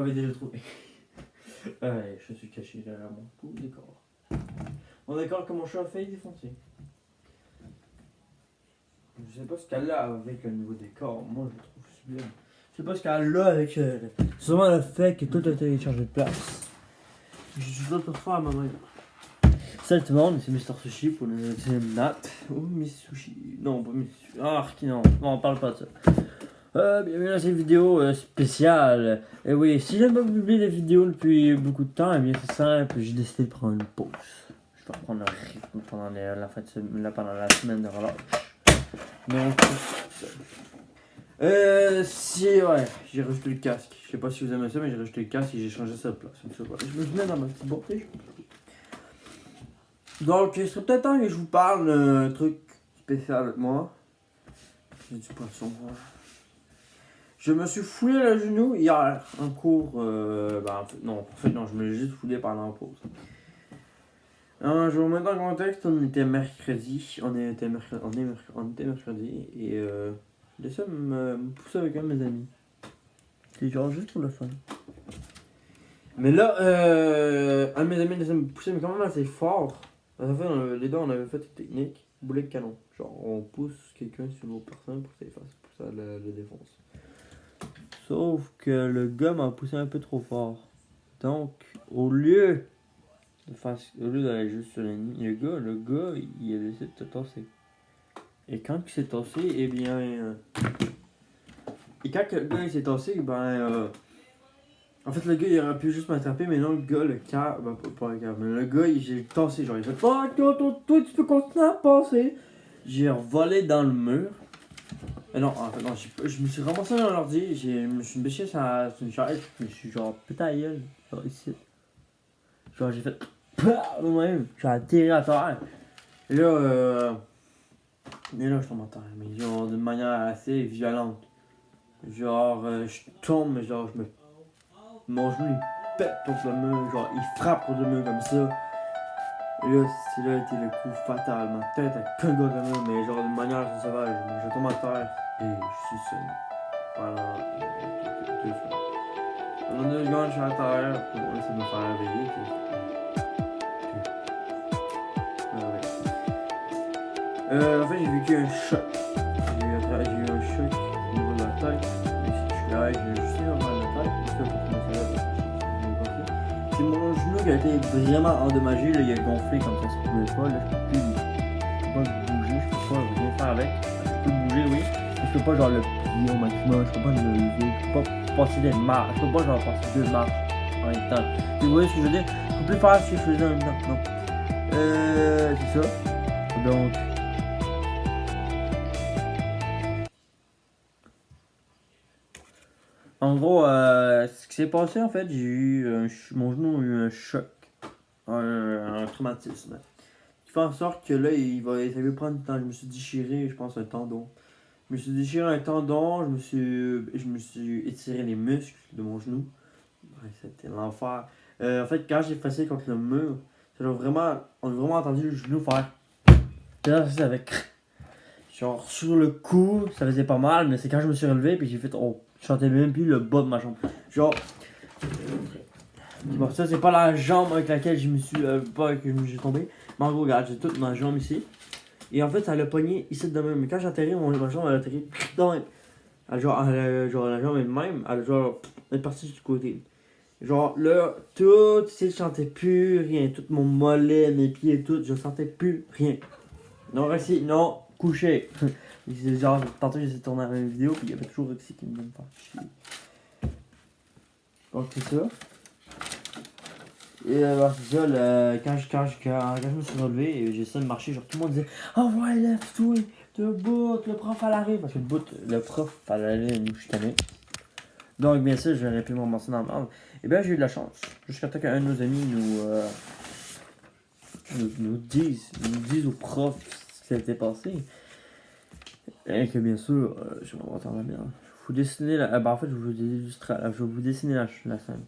m'avez déjà trouvé. Je suis caché derrière mon tout décor. Mon décor que mon chat a failli défoncer. Je sais pas ce qu'elle a avec le nouveau décor. Moi, je le trouve sublime. Je sais pas ce qu'elle a avec. C'est sûrement le fait que tout a été changé de place. Je dois te faire à ma main. Salut tout le monde, c'est Mr Sushi pour le deuxième Nat. Oh, Miss Sushi. Non, pas Miss Sushi. Ah, non, on parle pas de ça. Bienvenue dans cette vidéo spéciale. Et oui, si j'aime pas publier des vidéos depuis beaucoup de temps, eh bien c'est simple, j'ai décidé de prendre une pause. Je vais reprendre le rythme pendant la fin de semaine, pendant la semaine de relâche. Donc, ouais, j'ai rajouté le casque. Je sais pas si vous aimez ça, mais j'ai rajouté le casque et j'ai changé sa place. Je me mets dans ma petite boîte. Donc, il serait peut-être temps que je vous parle d'un truc spécial avec moi. J'ai du poisson. Je me suis foulé le genou hier en cours. En fait, non, je me l'ai juste foulé pendant la pause. Je vais vous mettre en contexte, on était mercredi. On était mercredi et j'ai ça me pousser avec un de mes amis. C'est genre juste pour le fun. Mais là, un de mes amis essaie de me pousser, mais quand même assez fort. Les deux, on avait fait une technique, boulet de canon. Genre, on pousse quelqu'un sur une autre personne pour que ça le défonce. Sauf que le gars m'a poussé un peu trop fort. Donc, au lieu d'aller juste sur la ligne, le gars, il a décidé de se tasser. Et quand il s'est tassé, et quand le gars il s'est tassé, en fait, le gars, il aurait pu juste m'attraper, mais non, le gars, pas le câble, mais le gars, j'ai tassé, genre, il fait toi, tu peux continuer à passer. J'ai revolé dans le mur. Non, en fait, non, je me suis ramassé dans l'ordi, je me suis bêché sur une chaise, je me suis genre pété à gueule, genre ici. Genre, j'ai fait moi-même, j'ai atterri à terre. Et là, je tombe à terre, mais genre d'une manière assez violente. Genre, je tombe, mais genre, mon genou il pète contre le mur, genre il frappe contre le mur comme ça. Et là, c'est là été le coup fatal. Ma tête a cogné contre le mur, mais genre d'une manière sauvage. Je tombe à terre et je suis seul. Pendant 2 secondes. Pendant 2 secondes, je suis à terre pour essayer de me faire réveiller. En fait, j'ai vécu un choc. J'ai eu un choc au niveau de la tête. J'ai juste eu un mal à la tête. C'est mon genou qui a été vraiment endommagé. Là, il a gonflé comme ça se pouvait pas. Là, je peux pas bouger, je peux pas rien faire avec. Je peux bouger, oui. Mais je peux pas genre le plier au maximum. Je peux pas le lever. Je peux pas passer des marches. Je peux pas genre passer 2 marches en même temps. Vous voyez ce que je veux dire? Je peux plus faire ce que je faisais en même temps. Non. C'est ça. Donc. En gros, ce qui s'est passé en fait, mon genou a eu un choc, un traumatisme. Qui fait en sorte que là, ça va prendre du temps. Je me suis déchiré, je pense, un tendon. Je me suis déchiré un tendon, je me suis étiré les muscles de mon genou. Ouais, c'était l'enfer. En fait, quand j'ai passé contre le mur, on a vraiment entendu le genou faire. Là, ça avait genre sur le coup, ça faisait pas mal, mais c'est quand je me suis relevé puis j'ai fait je sentais même plus le bas de ma jambe. Genre bon, ça c'est pas la jambe avec laquelle je me suis j'ai tombé, mais en gros regarde, j'ai toute ma jambe ici. Et en fait, ça l'a pogné ici de même, mais quand j'ai atterri, ma jambe elle a atterri dans même. Genre la jambe elle-même, elle est partie du côté. Genre là, tout ici, je sentais plus rien, tout mon mollet, mes pieds, tout, je sentais plus rien. Non, Rexy, non, couché. Genre, tantôt j'essaie de tourner la même vidéo, puis il y avait toujours Rexy qui me donne pas chier. Donc c'est ça. Et c'est ça, quand je me suis relevé, j'ai essayé de marcher, genre tout le monde disait oh ouais, lève-toi, debout, le prof elle arrive. Parce que le prof elle allait nous chicaner. Donc bien sûr, j'aurais pu m'avancer dans le marbre. Et bien j'ai eu de la chance. Jusqu'à temps qu'un de nos amis nous dise au prof ce qui s'était passé. Et que bien sûr, je vais m'entendre la merde. Je vous dessiner en fait, je vais vous dessiner la scène.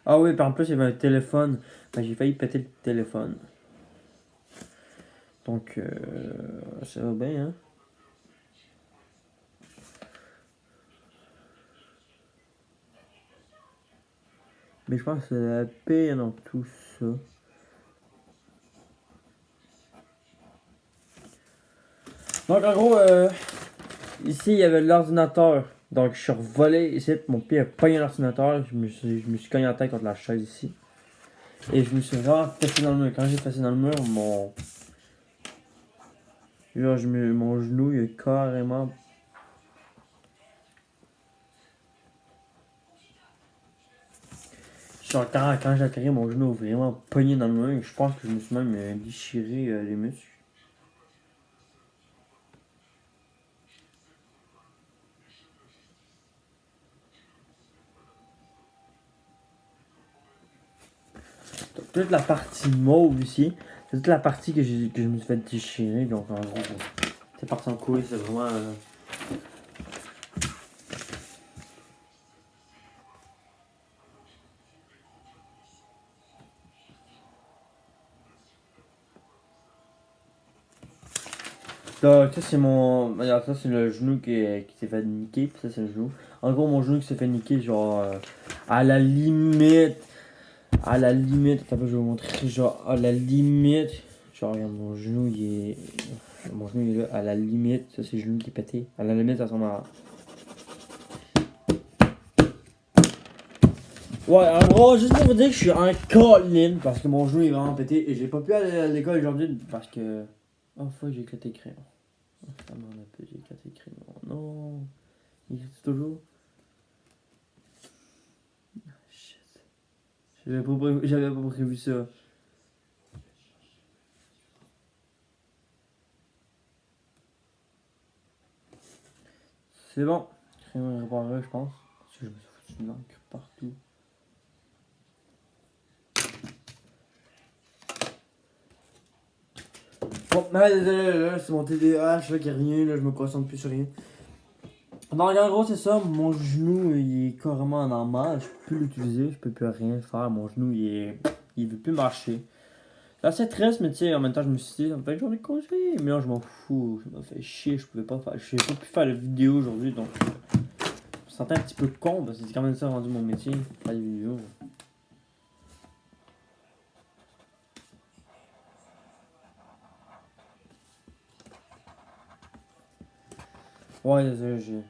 Ah oui, par en plus, il y avait un téléphone. J'ai failli péter le téléphone. Donc, ça va bien, hein. Mais je pense que c'est la paix dans tout ça. Donc, en gros, ici, il y avait l'ordinateur. Donc, je suis revolé ici. Mon pied a pogné l'ordinateur. Je me suis cogné la tête contre la chaise ici. Et je me suis vraiment fessé dans le mur. Quand j'ai fessé dans le mur, mon genou, il est carrément. Quand j'ai atterri, mon genou a vraiment pogné dans le mur. Je pense que je me suis même déchiré les muscles. Donc, toute la partie mauve ici, c'est toute la partie que je me suis fait déchirer. Donc en gros, c'est parti en couille, c'est vraiment. Ça c'est mon. Regarde, ça c'est le genou qui s'est fait niquer, puis ça c'est le genou. En gros, mon genou qui s'est fait niquer, genre à la limite. À la limite, attends, je vais vous montrer, genre à la limite. Genre, regarde, mon genou il est. Mon genou il est là, à la limite. Ça c'est le genou qui est pété. À la limite, ça ressemble à. Ouais, en gros, juste pour vous dire que je suis en colline parce que mon genou est vraiment pété et j'ai pas pu aller à l'école aujourd'hui parce que. Oh fuck, j'ai éclaté le crayon. Oh, ça m'en a peu, j'ai éclaté le crayon. Non, il reste toujours. Shit. J'avais pas prévu ça. C'est bon. Le crayon est réparé, je pense. Parce que je me suis foutu de l'encre partout. Bon, désolé, là, c'est mon TDAH là, qui revient, là, je me concentre plus sur rien. Donc, en gros, c'est ça, mon genou, il est carrément en mal, je peux plus l'utiliser, je peux plus rien faire, mon genou, il veut plus marcher. C'est assez triste, mais tu sais, en même temps, je me suis dit, ça me fait une journée de congé, mais là, je m'en fous, ça m'a fait chier, je pouvais pas faire, je pouvais pas plus faire de vidéo aujourd'hui, donc, je me sentais un petit peu con, parce que c'est quand même ça rendu mon métier, faire des vidéos. Ouais, désolé, j'ai...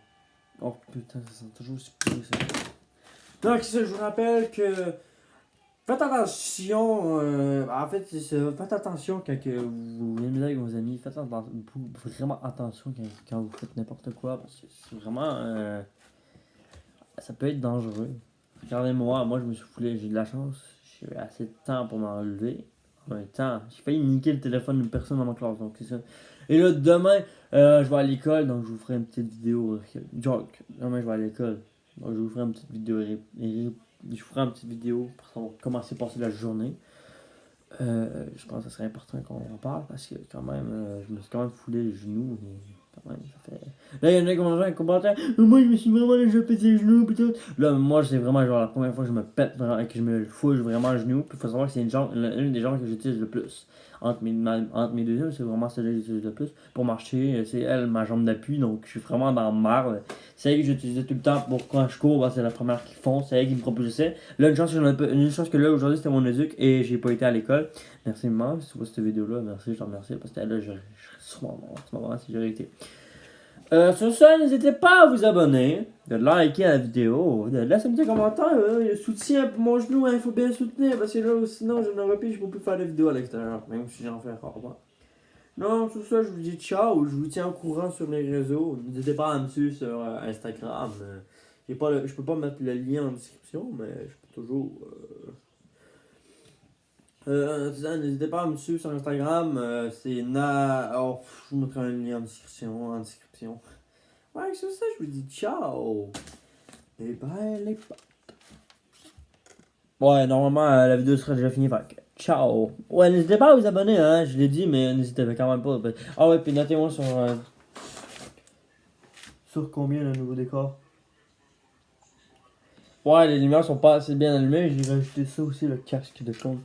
Oh putain, ça sent toujours aussi pourri, ça. Donc, ça, je vous rappelle que... Faites attention, en fait, c'est ça. Faites attention quand que vous aimez avec vos amis. Faites vraiment attention quand vous faites n'importe quoi. Parce que c'est vraiment. Ça peut être dangereux. Regardez-moi, moi je me suis foulé, j'ai de la chance. J'ai eu assez de temps pour m'en relever. En même temps, j'ai failli niquer le téléphone d'une personne dans ma classe. Donc c'est ça. Et là, demain, je vais à l'école. Donc je vous ferai une petite vidéo. Joke. Demain, je vais à l'école. Donc je vous ferai une petite vidéo. Je ferai une petite vidéo pour savoir comment s'est passée la journée. Je pense que ce serait important qu'on en parle parce que quand même, je me suis quand même foulé les genoux. Et quand même, ça fait... Là, il y en a qui commencent à commentaire. Moi, je me suis vraiment déjà pété les genoux. Putain. Là, moi, c'est vraiment genre la première fois que je me pète vraiment, que je me fouille vraiment les genoux. Puis il faut savoir que c'est une des jambes que j'utilise le plus. Entre mes deux jambes, c'est vraiment celle que j'utilise le plus. Pour marcher, c'est elle, ma jambe d'appui. Donc, je suis vraiment dans le marre. C'est elle que j'utilisais tout le temps pour quand je cours. C'est la première qui font. C'est elle qui me proposait. Là, une chance que là, aujourd'hui, c'était mon éduc et j'ai pas été à l'école. Merci, maman, si tu vois cette vidéo-là. Merci, je te remercie parce que là, je serais sûrement mort en ce moment si j'avais été. Sur ça, n'hésitez pas à vous abonner, de liker la vidéo, de laisser un petit commentaire, le soutien pour mon genou, il faut bien soutenir parce que là, sinon, je n'aurais plus, je ne peux plus faire de vidéos à l'extérieur, même si j'en fais rarement. Non, sur ça, je vous dis ciao, je vous tiens au courant sur les réseaux. N'hésitez pas à me suivre sur Instagram. Je peux pas mettre le lien en description, mais je peux toujours. N'hésitez pas à me suivre sur Instagram. C'est na. Oh, je vous mettrai un lien en description. Ouais, sur ça, je vous dis ciao. Et bye les potes. Ouais, normalement, la vidéo sera déjà finie. Fait que, ciao. Ouais, n'hésitez pas à vous abonner, hein. Je l'ai dit, mais n'hésitez quand même pas. Ah ouais, puis notez-moi sur combien le nouveau décor. Ouais, les lumières sont pas assez bien allumées. J'ai rajouté ça aussi, le casque de con.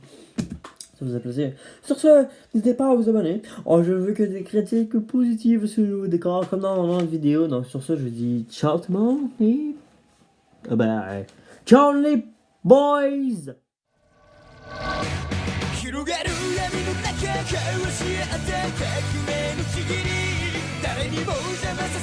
ça faisait plaisir. Sur ce, n'hésitez pas à vous abonner. Oh, je veux que des critiques positives sur le nouveau décor, comme dans mon autre vidéo. Donc sur ce, je vous dis ciao tout le monde et... ciao les boys! 広がる闇の中交わし合った革命のちぎり誰にも邪魔さ